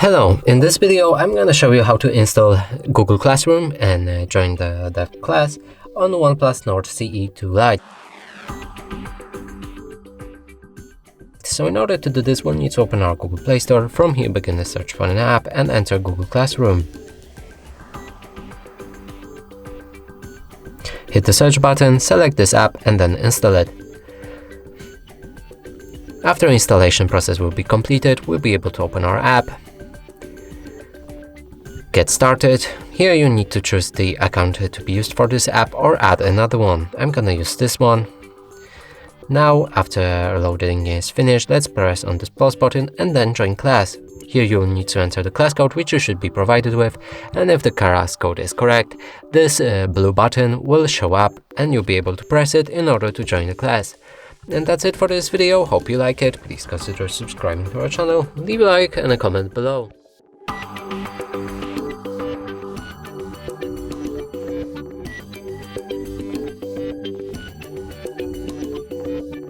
Hello, in this video I'm gonna show you how to install Google Classroom and join the class on OnePlus Nord CE to Lite. So in order to do this, we'll need to open our Google Play Store. From here, begin the search for an app and enter Google Classroom. Hit the search button, select this app and then install it. After installation process will be completed, we'll be able to open our app. Get started. Here you need to choose the account to be used for this app or add another one. I'm gonna use this one. Now, after loading is finished, let's press on this pause button and then join class. Here you'll need to enter the class code which you should be provided with, and if the class code is correct, this blue button will show up and you'll be able to press it in order to join the class. And that's it for this video. Hope you like it. Please consider subscribing to our channel, leave a like and a comment below.